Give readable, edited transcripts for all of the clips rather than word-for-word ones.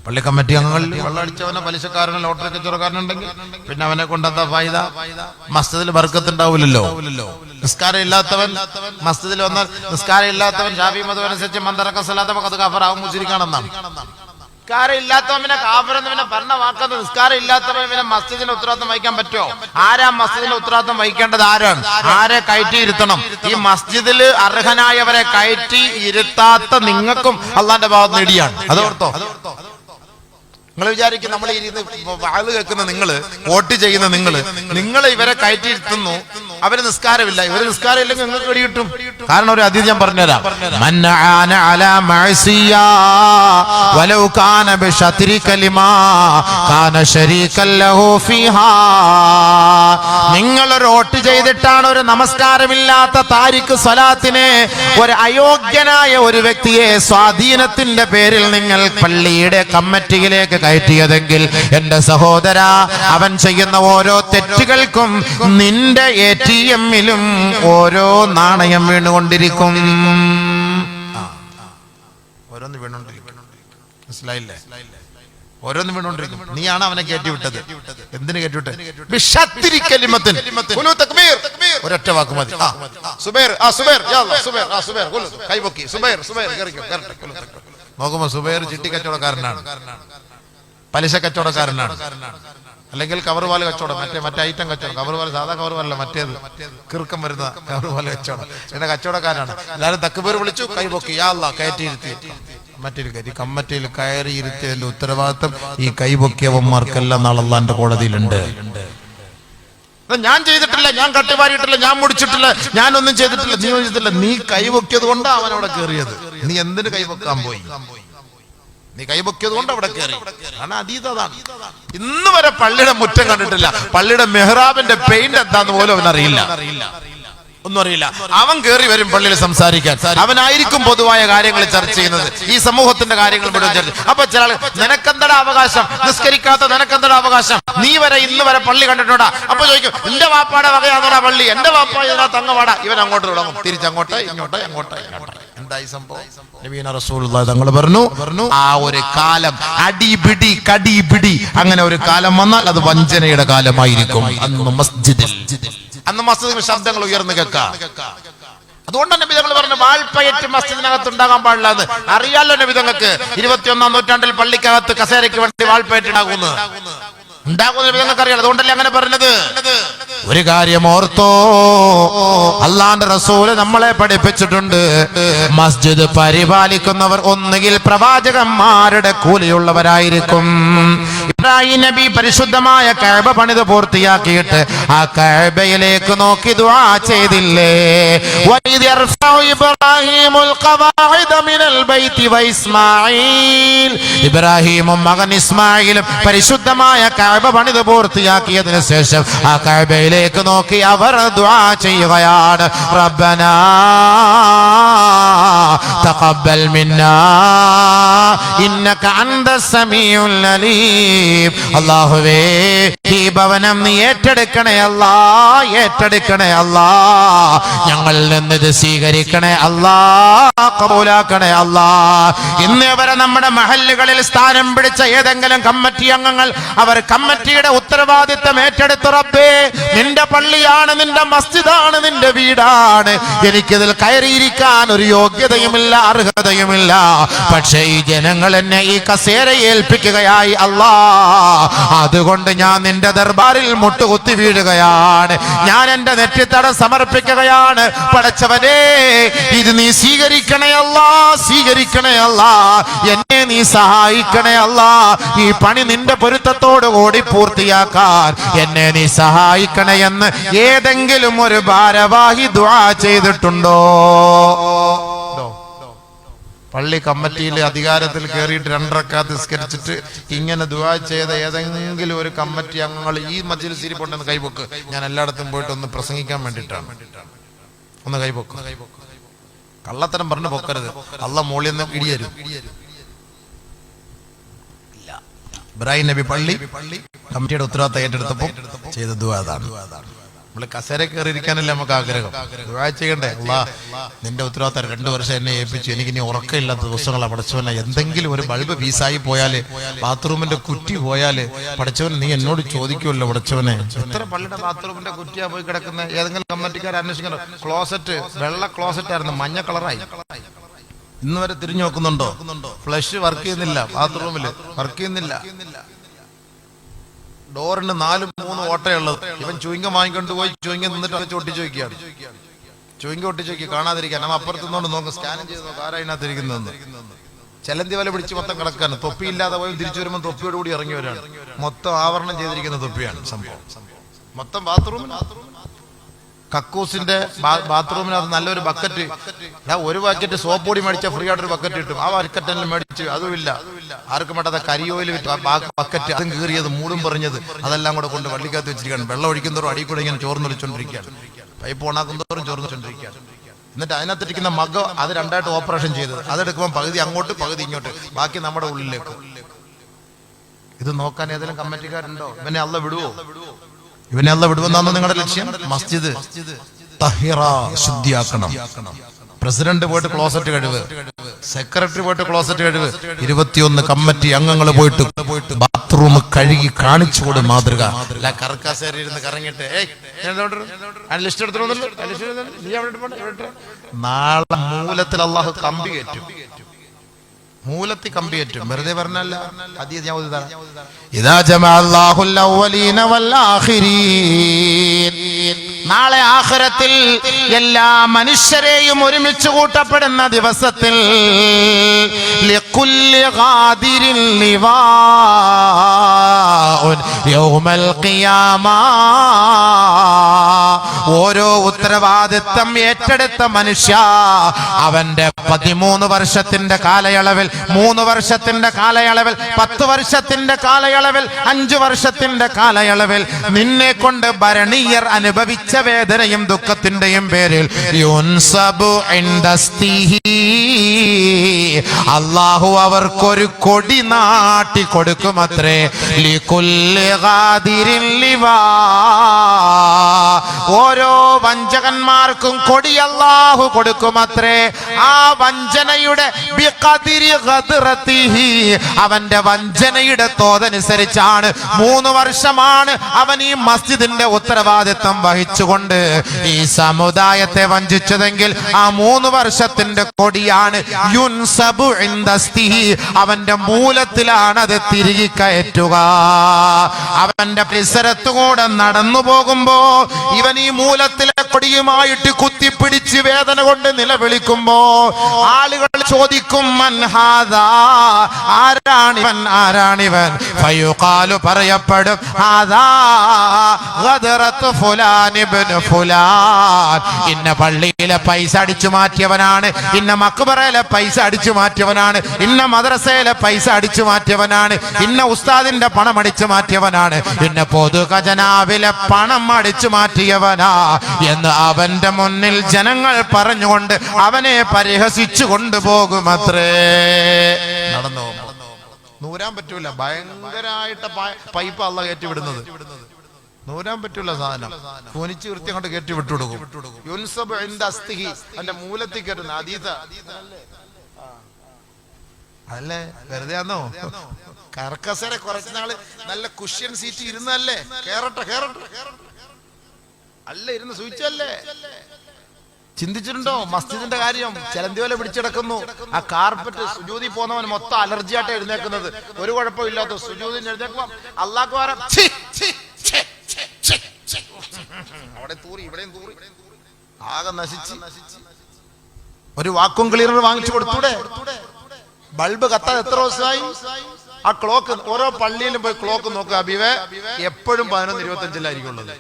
പള്ളി കമ്മിറ്റി അംഗങ്ങളിൽ വെള്ളമടിച്ചവനോ പലിശക്കാരനോ ലോട്ടറി കച്ചവടക്കാരനുണ്ടെങ്കിൽ പിന്നെ അവനെ കൊണ്ടെന്താ ഫായിദ? മസ്ജിദിൽ ബർക്കത്ത് ഉണ്ടാവില്ലല്ലോ. നിസ്കാരം ഇല്ലാത്തവൻ മസ്ജിദിൽ വന്നാൽ നിസ്കാരം ഇല്ലാത്തവൻ ശാഫി മദ്ഹബ് അനുസരിച്ച് മന്ദറക്ക സലാത്ത അത് കഫറാവും മുശ്രിക്കാണെന്നാണ്. നിസ്കാരം ഇല്ലാത്തവനെ കാഫിറെന്ന് പിന്നെ പറഞ്ഞ വാക്കുന്നത്. നിസ്കാരം ഇല്ലാത്തവൻ പിന്നെ മസ്ജിദിന്റെ ഉത്തരവാദിത്തം വഹിക്കാൻ പറ്റുമോ? ആരാ മസ്ജിദിന്റെ ഉത്തരവാദിത്തം വഹിക്കേണ്ടത്? ആരാണ്? ആരെ കയറ്റി ഇരുത്തണം? ഈ മസ്ജിദിൽ അർഹനായവരെ കയറ്റി ഇരുത്താത്ത നിങ്ങൾക്കും അള്ളാന്റെ ഭാഗത്ത് നേടിയാണ്. അതോർത്തോ. നിങ്ങൾ വിചാരിക്കും നമ്മൾ വാള് കേൾക്കുന്ന നിങ്ങള്, വോട്ട് ചെയ്യുന്ന നിങ്ങൾ ഇവരെ കയറ്റിയിരുത്തുന്നു, അവര് നിസ്കാരമില്ല. ഇവര് നിസ്കാരം ഇല്ലെങ്കിൽ നിങ്ങൾക്ക് വെടി കിട്ടും. കാരണം ഒരു അതിഥി ഞാൻ പറഞ്ഞുതരാം. നിങ്ങളൊരു വോട്ട് ചെയ്തിട്ടാണ് ഒരു നമസ്കാരമില്ലാത്ത താരിഖ് സ്വലാത്തിനെ, ഒരു അയോഗ്യനായ ഒരു വ്യക്തിയെ സ്വാധീനത്തിന്റെ പേരിൽ നിങ്ങൾ പള്ളിയുടെ കമ്മിറ്റിയിലേക്ക് കയറ്റിയതെങ്കിൽ എന്റെ സഹോദര, അവൻ ചെയ്യുന്ന ഓരോ തെറ്റുകൾക്കും നിന്റെ ATM-ലും ഓരോ നാണയം വീണുകൊണ്ടിരിക്കും. ഓരോന്ന് വീണുകൊണ്ടിരിക്കും. മനസ്സിലായില്ലേ? ഓരോന്ന് വീണുകൊണ്ടിരിക്കും. നീയാണ് അവനെ കയറ്റിവിട്ടത്. എന്തിനു കയറ്റിവിട്ടത്? ഒരൊറ്റ വാക്ക് മതി. നോക്കുമ്പോ സുബൈർ ചിട്ടി കച്ചവടക്കാരനാണ്, പലിശ കച്ചവടക്കാരനാണ്, അല്ലെങ്കിൽ കവറുപാല് കച്ചവടം, മറ്റേ ഐറ്റം കച്ചവടം. കവറുപാല് സാധാ കവറുപാലല്ല, മറ്റേത് കിറുക്കം വരുന്ന കവറുപാല് കച്ചവടം. എന്റെ കച്ചവടക്കാരാണ്. എല്ലാവരും തക്ബീർ വിളിച്ചു, കൈപൊക്കി, യാ അല്ലാഹ്, കയറ്റിയിരുത്തി. കമ്മിറ്റിയിൽ കയറിയിരുത്തിയതിന്റെ ഉത്തരവാദിത്വം ഈ കൈപൊക്കിയവന്മാർക്കെല്ലാം നാളെ അല്ലാഹുവിന്റെ കോടതിയിലുണ്ട്. ഞാൻ ചെയ്തിട്ടില്ല, ഞാൻ കട്ടുവാരിയിട്ടില്ല, ഞാൻ മുടിച്ചിട്ടില്ല, ഞാനൊന്നും ചെയ്തിട്ടില്ല. നീ ചെയ്തിട്ടില്ല. നീ കൈപൊക്കിയത് കൊണ്ടാ അവൻ അവിടെ കയറിയത്. നീ എന്തിനു കൈപൊക്കാൻ പോയി? നീ കൈപൊക്കിയത് കൊണ്ട് അവിടെ കയറി. കാരണം അതീതാണ്. ഇന്ന് വരെ പള്ളിയുടെ മുറ്റം കണ്ടിട്ടില്ല. പള്ളിയുടെ മെഹ്റാബിന്റെ പെയിന്റ് എന്താന്ന് പോലും അവനറിയില്ല, ഒന്നും അറിയില്ല. അവൻ കയറി വരും പള്ളിയിൽ സംസാരിക്കാൻ. അവനായിരിക്കും പൊതുവായ കാര്യങ്ങൾ ചർച്ച ചെയ്യുന്നത്, ഈ സമൂഹത്തിന്റെ കാര്യങ്ങൾ മുഴുവൻ ചർച്ച. അപ്പൊ ചില നിനക്കെന്തടാ അവകാശം? നിസ്കരിക്കാത്ത നിനക്കെന്തടാ അവകാശം? നീ വരെ ഇന്ന് വരെ പള്ളി കണ്ടിട്ടുണ്ടാ? അപ്പൊ ചോദിക്കും, എന്റെ വാപ്പാടെ വകയാണോടാ പള്ളി, എന്റെ വാപ്പ ഇതിനാ തങ്ങവാടാ. ഇവൻ അങ്ങോട്ട് തുടങ്ങും, തിരിച്ചങ്ങോട്ട്, ഇങ്ങോട്ട്, അങ്ങോട്ട്. എന്തായി സംഭവം? നബിയുനാ റസൂലുള്ളാഹി തങ്ങൾ പറഞ്ഞു, ആ ഒരു കാലം അടിപിടി കടിപിടി അങ്ങനെ ഒരു കാലം വന്നാൽ അത് വഞ്ചനയുടെ കാലമായിരിക്കും. അന്ന് മസ്ജിദിൽ ശബ്ദങ്ങൾ ഉയർന്നു കേൾക്കാം. അതുകൊണ്ട് നബി തങ്ങൾ പറഞ്ഞു, വാൾപ്പയറ്റ് മസ്ജിദിനകത്ത് ഉണ്ടാകാൻ പാടില്ല എന്ന്. അറിയാലോ നബി തങ്ങൾക്ക് 21-ാം നൂറ്റാണ്ടിൽ പള്ളിക്കകത്ത് കസേരയ്ക്ക് വേണ്ടി വാൾപ്പയറ്റ് ഉണ്ടാകുന്നു നബി തങ്ങൾക്ക് അറിയാലോ. അതുകൊണ്ടല്ലേ അങ്ങനെ പറഞ്ഞത്. ഒരു കാര്യം ഓർത്തോ, അള്ളാന്റെ റസൂല് നമ്മളെ പഠിപ്പിച്ചിട്ടുണ്ട്, മസ്ജിദ് പരിപാലിക്കുന്നവർ ഒന്നുകിൽ പ്രവാചകന്മാരുടെ കൂലിയുള്ളവരായിരിക്കും. ഇബ്രാഹിം നബി പരിശുദ്ധമായ കഅബ പണിത് പൂർത്തിയാക്കിയിട്ട് ആ കഅബയിലേക്ക് നോക്കി ദുആ ചെയ്തില്ലേ? ഇബ്രാഹിമും മകൻ ഇസ്മായിലും പരിശുദ്ധമായ കഅബ പണിത് പൂർത്തിയാക്കിയതിനു ശേഷം ആ കഅബയിലേക്ക് നോക്കി അവർ ദുആ ചെയ്യുകയാണ്, റബ്ബനാ തഖബ്ബൽ മിന്നാ ഇന്നക അൻതസ് സമീഉൽ അലീം. അല്ലാഹുവേ, ഈ ഭവനം നീ ഏറ്റെടുക്കണേ അല്ലാ, ഏറ്റെടുക്കണേ അല്ലാ, ഞങ്ങളിൽ നിന്ന് ഇത് സ്വീകരിക്കണേ അല്ലാ, കബൂലാക്കണേ അല്ലാ. ഇന്നേ വരെ നമ്മുടെ മഹല്ലുകളിൽ സ്ഥാനം പിടിച്ച ഏതെങ്കിലും കമ്മിറ്റി അംഗങ്ങൾ അവർ കമ്മിറ്റിയുടെ ഉത്തരവാദിത്തം ഏറ്റെടുത്തു, റബ്ബേ നിന്റെ പള്ളിയാണ്, നിന്റെ മസ്ജിദാണ്, നിന്റെ വീടാണ്, എനിക്കിതിൽ കയറിയിരിക്കാൻ ഒരു യോഗ്യതയുമില്ല, അർഹതയുമില്ല, പക്ഷേ ഈ ജനങ്ങൾ എന്നെ ഈ കസേര ഏൽപ്പിക്കുകയായി അല്ലാ, അതുകൊണ്ട് ഞാൻ നിന്റെ ദർബാറിൽ മുട്ടുകുത്തി വീഴുകയാണ്, ഞാൻ എന്റെ നെറ്റിത്തടം സമർപ്പിക്കുകയാണ്. പടച്ചവനേ, ഇത് നീ സ്വീകരിക്കണേ അല്ലാ, സ്വീകരിക്കണേ അല്ലാ, എന്നെ നീ സഹായിക്കണേ അല്ലാ, ഈ പണി നിന്റെ പൊരുത്തത്തോടു കൂടി പൂർത്തിയാക്കാൻ എന്നെ നീ സഹായിക്കണേ എന്ന് ഏതെങ്കിലും ഒരു ഭാരവാഹി ദുആ ചെയ്തിട്ടുണ്ടോ? പള്ളി കമ്മിറ്റിയിൽ അധികാരത്തിൽ കയറിയിട്ട് 2 റക്അത്ത് നിസ്കരിച്ചിട്ട് ഇങ്ങനെ ദുആ ചെയ്ത ഏതെങ്കിലും ഒരു കമ്മിറ്റി അംഗങ്ങൾ ഈ മജ്ലിസിൽ പോണ്ടെന്ന് കൈപൊക്ക്. ഞാൻ എല്ലായിടത്തും പോയിട്ട് ഒന്ന് പ്രസംഗിക്കാൻ വേണ്ടിയിട്ടാണ്. ഒന്ന് കൈപൊക്ക്. കള്ളത്തരം പറഞ്ഞു പൊക്കരുത്, അള്ളാഹ് മോളിൽ നിന്ന് ഇടിയരും. ഇബ്രാഹിം നബി പള്ളി കമ്മിറ്റിയുടെ ഉത്തരവാദിത്തം ഏറ്റെടുത്തപ്പോൾ ചെയ്ത ദുആ അതാണ്. നമ്മള് കസേര കയറിയിരിക്കാനല്ലേ നമുക്ക് ആഗ്രഹം. ദുആ ചെയ്യണ്ടേ? അല്ലാഹ് നിന്റെ ഉത്തരവാദിത്തം 2 വർഷം എന്നെ ഏൽപ്പിച്ചു, എനിക്ക് ഇനി ഉറക്കമില്ലാത്ത ദിവസങ്ങളാണ് പടച്ചവനെ. എന്തെങ്കിലും ഒരു ബൾബ് പീസായി പോയാല്, ബാത്റൂമിന്റെ കുറ്റി പോയാല് പടച്ചവൻ നീ എന്നോട് ചോദിക്കുമല്ലോ പടച്ചവനെ. എത്ര പള്ളിയുടെ ബാത്റൂമിന്റെ കുറ്റിയാ പോയി കിടക്കുന്നത്? ഏതെങ്കിലും കമ്മിറ്റിക്കാർ അന്വേഷിക്കണം. ക്ലോസറ്റ് വെള്ള ക്ലോസറ്റ് ആയിരുന്നു, മഞ്ഞ കളറായി. ഇന്ന് വരെ തിരിഞ്ഞു നോക്കുന്നുണ്ടോ? ഫ്ലഷ് വർക്ക് ചെയ്യുന്നില്ല, ബാത്റൂമില് വർക്ക് ചെയ്യുന്നില്ല. ഡോറിന് 4-3 ഓട്ടയുള്ളത്. ഇവൻ ചുയിങ്കം വാങ്ങിക്കൊണ്ട് പോയി ചുയിങ്കം നിന്നിട്ട് ഒട്ടിച്ചു വയ്ക്കുകയാണ്. ചുയിങ്കം ഒട്ടിച്ചു വയ്ക്കുക കാണാതിരിക്കാൻ. അവൻ അപ്പുറത്തുനിന്നോണ്ട് നോക്കും, സ്കാനും ചെയ്ത് നോക്കും ആരാതിനകത്തിരിക്കുന്നതെന്ന്. ചെലന്തി വല പിടിച്ച് മൊത്തം കിടക്കാണ്. തൊപ്പിയില്ലാതെ പോയി തിരിച്ചു വരുമ്പോൾ തൊപ്പിയോടുകൂടി ഇറങ്ങി വരാണ്. മൊത്തം ആവരണം ചെയ്തിരിക്കുന്ന തൊപ്പിയാണ് സംഭവം. മൊത്തം ബാത്റൂമിന് കക്കൂസിന്റെ ബാത്റൂമിനകത്ത് നല്ലൊരു ബക്കറ്റ്, ഒരു ബക്കറ്റ് സോപ്പ് പൊടി മേടിച്ചാൽ ഫ്രീ ആയിട്ടൊരു ബക്കറ്റ് കിട്ടും. ആ ബക്കറ്റെല്ലാം മേടിച്ച് അതുമില്ല. ആർക്കും വേണ്ടാത്ത കരിയോയിൽ ബക്കറ്റ്, അതും കീറിയത് മൂടും പറഞ്ഞത് അതെല്ലാം കൂടെ കൊണ്ട് വള്ളിക്കകത്ത് വെച്ചിരിക്കുകയാണ്. വെള്ളം ഒഴിക്കുന്നതോറും അടി കൂടെ ഇങ്ങനെ ചോർന്നൊളിച്ചോണ്ടിരിക്കുകയാണ്. പൈപ്പ് ഓണാക്കുന്നതോറും ചോർന്നൊളിച്ചോണ്ടിരിക്കുകയാണ്. എന്നിട്ട് അതിനകത്തിരിക്കുന്ന മഗ് അത് 2ആയിട്ട് ഓപ്പറേഷൻ ചെയ്തത്. അതെടുക്കുമ്പോൾ പകുതി അങ്ങോട്ട് പകുതി ഇങ്ങോട്ട്, ബാക്കി നമ്മുടെ ഉള്ളിലേക്ക്. ഇത് നോക്കാൻ ഏതെങ്കിലും കമ്മിറ്റിക്കാരുണ്ടോ? ഇവനെ അള്ള വിടുവോ? ഇവനെ അള്ള വിടുവെന്നാണോ നിങ്ങളുടെ ലക്ഷ്യം? മസ്ജിദ് തഹിറ, ശുദ്ധിയാക്കണം. പ്രസിഡന്റ് പോയിട്ട് ക്ലോസറ്റ് കഴിവ്, സെക്രട്ടറി പോയിട്ട് ക്ലോസറ്റ് കഴിവ്, 21 കമ്മിറ്റി അംഗങ്ങൾ പോയിട്ട് ബാത്റൂം കഴുകി കാണിച്ചു കൊടു മാതൃക. അല്ല കറക്കാശേരി ഇരുന്ന് കറങ്ങിട്ട് ലിസ്റ്റ് എടുത്തിട്ടുണ്ടല്ലോ, നാളെ മൂലത്തിൽ അള്ളാഹു കമ്പി കയറ്റും. മൂലത്തി കമ്പിയേറ്റും. വെറുതെ പറഞ്ഞല്ല. നാളെ ആഖിറത്തിൽ എല്ലാ മനുഷ്യരെയും ഒരുമിച്ച് കൂട്ടപ്പെടുന്ന ദിവസത്തിൽ ലികുല്ലി ഖാദിരിൻ ലിവാഉൻ യൗമൽ ഖിയാമ, ഓരോ ഉത്തരവാദിത്തം ഏറ്റെടുത്ത മനുഷ്യ അവന്റെ 13 വർഷത്തിന്റെ കാലയളവിൽ, 3 വർഷത്തിന്റെ കാലയളവിൽ, 10 വർഷത്തിന്റെ കാലയളവിൽ, 5 വർഷത്തിന്റെ കാലയളവിൽ നിന്നെ കൊണ്ട് ഭരണീയർ അനുഭവിച്ച വേദനയും ദുഃഖത്തിന്റെയും പേരിൽ യുൻസബു ഇൻദസ്തിഹി, അല്ലാഹു അവർക്കൊരു കൊടി നാട്ടി കൊടുക്കുമത്രേ. ലികുല്ലി ഖാദിരിൻ ലിവാ, ഓരോ വഞ്ചകന്മാർക്കും കൊടി അല്ലാഹു കൊടുക്കുമത്രേ. ആ വഞ്ചനയുടെ ബിഖദിരി ഖദ്റതിഹി, അവന്റെ വഞ്ചനയുടെ തോതനുസരിച്ചാണ്. 3 വർഷമാണ് അവൻ ഈ മസ്ജിദിന്റെ ഉത്തരവാദിത്വം വഹിച്ചുകൊണ്ട് ഈ സമുദായത്തെ വഞ്ചിച്ചതെങ്കിൽ ആ 3 വർഷത്തിന്റെ കൊടിയാണ് യുൻസബു ഇൻദസ്തിഹി, അവന്റെ മൂലത്തിലാണ് അത് തിരികെ കയറ്റുക. അവന്റെ പരിസരത്തുകൂടെ നടന്നു പോകുമ്പോ ഇവൻ ഈ മൂലത്തിലെ കൊടിയുമായിട്ട് കുത്തിപ്പിടിച്ച് വേദന കൊണ്ട് നിലവിളിക്കുമ്പോ ആളുകൾ ചോദിക്കും, മൻ ഹാദാ, ആരാണിവൻ, ആരാണിവൻ? ഫയുഖാലു, പറയപ്പെടും, ഹാദാ ഖദ്റത്തു ഫുലാൻ ഇബ്നു ഫുലാൻ, ഇന്ന പള്ളിയിലെ പൈസ അടിച്ചു മാറ്റിയവനാണ്, ഇന്ന മക്ബറയിലെ പൈസ അടിച്ചു മാറ്റിയവനാണ്, ഇന്ന മദ്രസയിലെ പൈസ അടിച്ചു മാറ്റിയവനാണ്, ഇന്ന ഉസ്താദിന്റെ പണം അടിച്ചു മാറ്റിയവനാണ്, ഇന്ന പൊതു ഖജനാവിലെ പണം അടിച്ചു മാറ്റിയവനാ എന്ന് അവന്റെ മുന്നിൽ ജനങ്ങൾ പറഞ്ഞുകൊണ്ട് അവനെ പരിഹസിച്ചു കൊണ്ടുപോകുമത്രേ. നടന്നു നൂരാൻ പറ്റൂല. ഭയങ്കരമായിട്ട് പൈപ്പ് അള്ള കയറ്റി വിടുന്നത്. നൂരാൻ പറ്റൂല സാധനം. ഫോനിച്ച് വൃത്തി അങ്ങോട്ട് കയറ്റി വിട്ടുകൊടുക്കും. യുൻസബു ഇൻദസ്തിഹി, അവന്റെ മൂലത്തിൽ കയറ്റുന്ന അതീത അല്ലേ? വെറുതെ ആന്നോ? കർക്കസര കുറച്ച് നാള് നല്ല കുഷ്യൻ സീറ്റ് ഇരുന്നല്ലേ? കേറട്ടെ കേറട്ടെ അല്ല, ഇരുന്ന് സൂചിച്ചല്ലേ? ചിന്തിച്ചിട്ടുണ്ടോ മസ്ജിദിന്റെ കാര്യം? ചെലന്തിവല പിടിച്ചെടുക്കുന്നു. ആ കാർപ്പറ്റ് സുജൂദി പോകുന്നവൻ മൊത്തം അലർജിയായിട്ട് എഴുന്നേക്കുന്നത്. ഒരു കുഴപ്പമില്ലാത്ത സുജൂദിന് എഴുന്നേക്കുമ്പോ അള്ളാഹു അവിടെ തൂറി ഇവിടെയും തൂറി ആകെ നശിച്ച്. ഒരു വാക്വം ക്ലീനർ വാങ്ങിച്ചു കൊടുത്തൂടെ? ബൾബ് കത്താൻ എത്ര ദിവസമായി? ആ ക്ലോക്ക് ഓരോ പള്ളിയിലും പോയി ക്ലോക്ക് നോക്കുക അബീവേ, എപ്പോഴും 11:25 ഉള്ളത്.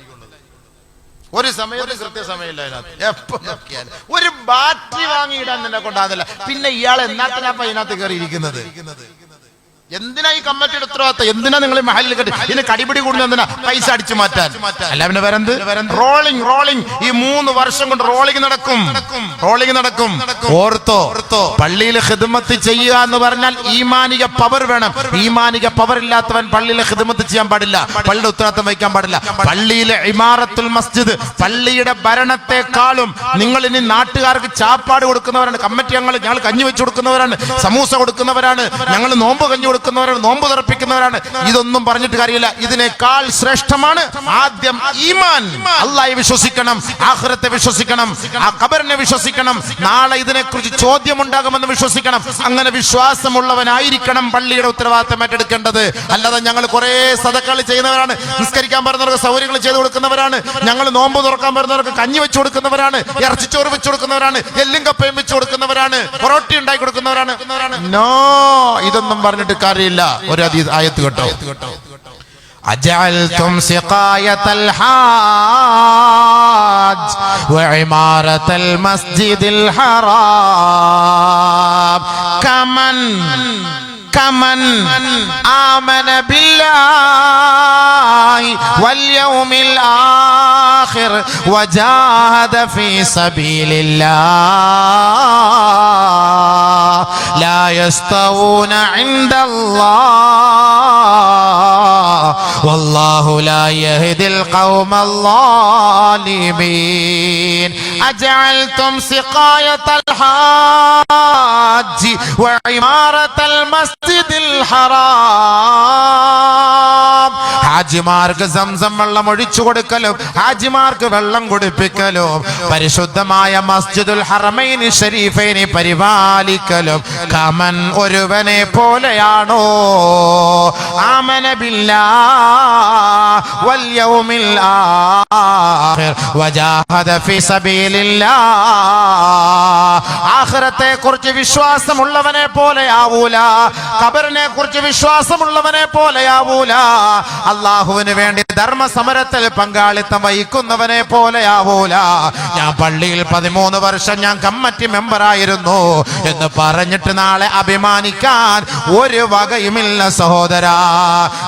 ഒരു സമയത്ത് കൃത്യസമയമില്ല അതിനകത്ത്. എപ്പോ നോക്കിയാലും ഒരു ബാറ്ററി വാങ്ങിയിടാൻ നിന്നെ കൊണ്ടാകുന്നില്ല. പിന്നെ ഇയാൾ എന്നാത്തിനാ അതിനകത്ത് കയറി ഇരിക്കുന്നത്? എന്തിനാ ഈ കമ്മിറ്റിയുടെ ഉത്തരവാദിത്തം? എന്തിനാ നിങ്ങൾ മഹലിൽ കെട്ടി ഇതിന് കടിപിടി കൂടുന്ന? എന്തിനാ? പൈസ അടിച്ചു മാറ്റാൻ. അല്ല പിന്നെ വരന്ത് റോളിംഗ് ഈ 3 വർഷം കൊണ്ട് റോളിംഗ് നടക്കും. ഓർത്തോ, പള്ളിയിൽ ഖിദ്മത്ത് ചെയ്യുക എന്ന് പറഞ്ഞാൽ ഈമാനിക പവർ വേണം. ഈമാനിക പവർ ഇല്ലാത്തവൻ പള്ളിയിലെ ഖിദ്മത്ത് ചെയ്യാൻ പാടില്ല, പള്ളിയുടെ ഉത്തരവാദിത്തം വഹിക്കാൻ പാടില്ല. പള്ളിയിലെ ഇമാറത്തുൽ മസ്ജിദ്, പള്ളിയുടെ ഭരണത്തെക്കാളും നിങ്ങൾ ഇനി നാട്ടുകാർക്ക് ചാപ്പാട് കൊടുക്കുന്നവരാണ്. കമ്മിറ്റി ഞങ്ങൾ കഞ്ഞി വെച്ച് കൊടുക്കുന്നവരാണ്, സമൂസ കൊടുക്കുന്നവരാണ്, ഞങ്ങൾ നോമ്പ് കഞ്ഞി കൊടുക്കുന്നവരാണ്, നോമ്പ് തുറപ്പിക്കുന്നവരാണ്. ഇതൊന്നും പറഞ്ഞിട്ട് കാര്യമില്ല. ഇതിനേക്കാൾ ശ്രേഷ്ഠമാണ് ആദ്യം ഈമാൻ. അല്ലാഹയെ വിശ്വസിക്കണം, ആഖിറത്തെ വിശ്വസിക്കണം, ആ ഖബറിനെ വിശ്വസിക്കണം, നാളെ ഇതിനെക്കുറിച്ച് ചോദ്യമുണ്ടാകുമെന്ന് വിശ്വസിക്കണം. അങ്ങനെ വിശ്വാസമുള്ളവനായിരിക്കണം പള്ളിയുടെ ഉത്തരവാദിത്തം ഏറ്റെടുക്കേണ്ടത്. അല്ലാതെ ഞങ്ങൾ കുറെ സദഖകൾ ചെയ്യുന്നവരാണ്, നിസ്കരിക്കാൻ പറയുന്നവർക്ക് സൗകര്യങ്ങൾ ചെയ്തു കൊടുക്കുന്നവരാണ്, ഞങ്ങൾ നോമ്പ് തുറക്കാൻ പറയുന്നവർക്ക് കഞ്ഞി വെച്ചു കൊടുക്കുന്നവരാണ്, ഇറച്ചിച്ചോറ് വെച്ചു കൊടുക്കുന്നവരാണ്, എല്ലും കപ്പയും വെച്ചു കൊടുക്കുന്നവരാണ്, പൊറോട്ടി ഉണ്ടാക്കി കൊടുക്കുന്നവരാണ്. നോ, ഇതൊന്നും പറഞ്ഞിട്ട് കാര്യമില്ല. ഒരു ആയത്ത് കേട്ടോ. أجعلتم سقاية الحاج وعمارة المسجد الحرام كمن آمن بالله واليوم الآخر وجاهد في سبيل الله لا يستوون عند الله والله لا يهدي القوم الظالمين أجعلتم سقاية الحاج وعمارة المسجد الحرام ഹാജിമാർക്ക് സംസം വെള്ളം ഒഴിച്ചു കൊടുക്കലും ഹാജിമാർക്ക് വെള്ളം കുടിപ്പിക്കലും പരിശുദ്ധമായ മസ്ജിദുൽ ഹറമൈനി ഷരീഫൈനി പരിപാലിക്കലും കമൻ ഒരുവനെ പോലെയാണോ ആമന ബില്ലാഹ് വൽ യൗമിൽ ആഖിർ വജാഹദ ഫീ സബീലില്ലാഹ് ആഖിറത്തെ കുറിച്ച് വിശ്വാസമുള്ളവനെ പോലെയാവൂല, ഖബറിനെ കുറിച്ച് വിശ്വാസമുള്ളവനെ പോലെയാവൂല, അല്ലാഹുവിന് വേണ്ടി ധർമ്മസമരത്തിൽ പങ്കാളിത്തം വഹിക്കുന്നവനെ പോലെയാവൂല. ഞാൻ പള്ളിയിൽ 13 വർഷം ഞാൻ കമ്മിറ്റി മെമ്പറായിരുന്നു എന്ന് പറഞ്ഞിട്ട് നാളെ അഭിമാനിക്കാൻ ഒരു വകയുമില്ല സഹോദരാ.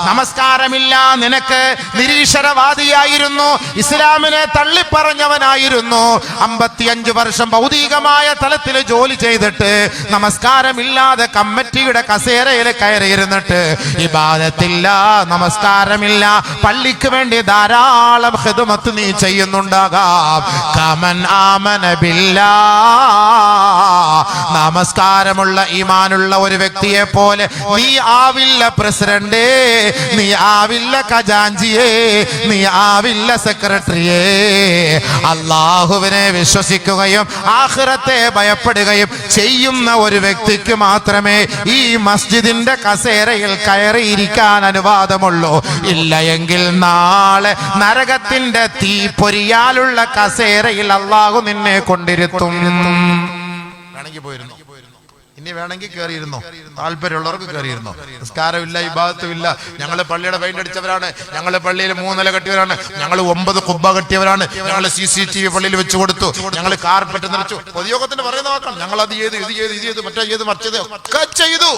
നമസ്കാരമില്ല, നിനക്ക് നിരീശ്വരവാദിയായിരുന്നു, ഇസ്ലാമിനെ തള്ളിപ്പറഞ്ഞവനായിരുന്നു, 55 വർഷം ഭൗതികമായ തലത്തിൽ ജോലി ചെയ്തിട്ട് നമസ്കാരമില്ലാതെ കമ്മിറ്റിയുടെ കസേരയിൽ കയറിയിരുന്നിട്ട് ഇബാദത്തില്ല, നമസ്കാരമില്ല, പള്ളിക്ക് വേണ്ടി ധാരാളം ഖിദ്മത്ത് നീ ചെയ്യുന്നുണ്ടാകാം. കമൻ ആമന ബില്ലാഹ്, നമസ്കാരമുള്ള ഈമാനുള്ള ഒരു വ്യക്തിയെ പോലെ നീ ആവില്ല പ്രസിഡന്റ്, നീ ആവില്ല ഖജാൻജിയെ, നീ ആവില്ല സെക്രട്ടറിയെ. അല്ലാഹുവിനെ വിശ്വസിക്കുകയും ആഖിറത്തെ ഭയപ്പെടുകയും ചെയ്യുന്ന ഒരു വ്യക്തിക്ക് മാത്രമേ ഈ മസ്ജിദിന്റെ കസേരയിൽ കയറിയിരിക്കാൻ അനുവാദമുള്ളൂ. ഇല്ല എങ്കിൽ നാളെ നരകത്തിന്റെ തീ പൊരിയാലുള്ള കസേരയിൽ അല്ലാഹു നിന്നെ കൊണ്ടിരുത്തും. വേണമെങ്കിൽ പോയിരുന്നു, ഇനി വേണമെങ്കിൽ കയറിയിരുന്നോ, താല്പര്യമുള്ളവർക്ക് കയറിയിരുന്നോ. നിസ്കാരമില്ല, ഇബാദത്തുമില്ല, ഞങ്ങൾ പള്ളിയുടെ പെയിന്റ് അടിച്ചവരാണ്, ഞങ്ങൾ പള്ളിയിൽ 3 നില കെട്ടിയവരാണ്, ഞങ്ങൾ 9 കുബ്ബ കെട്ടിയവരാണ്, ഞങ്ങൾ CCTV പള്ളിയിൽ വെച്ച് കൊടുത്തു, ഞങ്ങൾ കാർപ്പറ്റ് നിറച്ചു. പൊതുയോഗത്തിന് പറയുന്ന വാക്കാണ്, ഞങ്ങൾ അത് ചെയ്തു, ഇത് ചെയ്തു, മറ്റേ ചെയ്തു, മറിച്ചത് ഒക്കെ ചെയ്തു.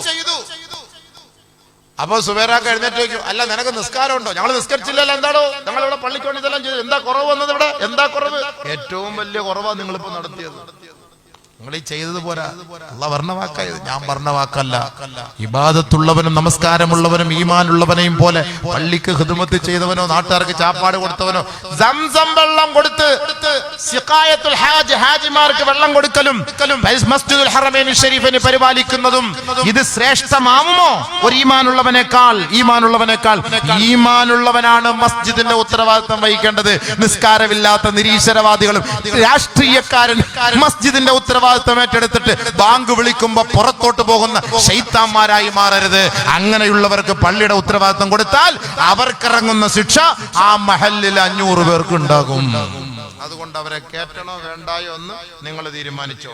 അപ്പൊ സുബൈറാക്ക് എഴുന്നേറ്റ് വയ്ക്കും, അല്ല നിനക്ക് നിസ്കാരം ഉണ്ടോ? ഞങ്ങൾ നിസ്കരിച്ചില്ലല്ലോ, എന്താണോ ഞങ്ങളിവിടെ പള്ളിക്ക് വേണ്ടി ഇതെല്ലാം ചെയ്തു, എന്താ കുറവ് വന്നത് ഇവിടെ? എന്താ കുറവ്? ഏറ്റവും വലിയ കുറവാ നിങ്ങളിപ്പോ നടത്തിയത്. നിങ്ങൾ ഈ ചെയ്തത് പോരാ. അല്ലാഹ് പറഞ്ഞ വാക്കായത്, ഞാൻ പറഞ്ഞ വാക്കല്ല. ഇബാദത്തുള്ളവനും നമസ്കാരമുള്ളവനും ഈമാനുള്ളവനെയും പോലെ പള്ളിക്ക് ഖിദ്മത്ത് ചെയ്തവനോ നാട്ടുകാർക്ക് ചാപ്പാട് കൊടുത്തവനോ സംസം വെള്ളം കൊടുത്ത് സിഖായത്തുൽ ഹാജ്, ഹാജിമാർക്ക് വെള്ളം കൊടുക്കലും മസ്ജിദുൽ ഹറമൈനി ഷരീഫിനെ പരിപാലിക്കുന്നതും ഇത് ശ്രേഷ്ഠമാവുമോ ഒരു ഈമാനുള്ളവനേക്കാൾ? ഈമാനുള്ളവനാണ് മസ്ജിദിന്റെ ഉത്തരവാദിത്തം വഹിക്കേണ്ടത്. നിസ്കാരമില്ലാത്ത നിരീശ്വരവാദികളും രാഷ്ട്രീയക്കാരൻ മസ്ജിദിന്റെ ഉത്തരവാദിത്തം ഏറ്റെടുത്തിട്ട് ബാങ്ക് വിളിക്കുമ്പോ പുറത്തോട്ട് പോകുന്ന ശൈത്താന്മാരായി മാറരുത്. അങ്ങനെയുള്ളവർക്ക് പള്ളിയുടെ ഉത്തരവാദിത്തം കൊടുത്താൽ അവർക്കിറങ്ങുന്ന ശിക്ഷ ആ മഹല്ലിൽ 500 പേർക്ക് ഉണ്ടാകും. അതുകൊണ്ട് അവരെ കേട്ടണോ വേണ്ടായോ എന്ന് നിങ്ങൾ തീരുമാനിച്ചോ.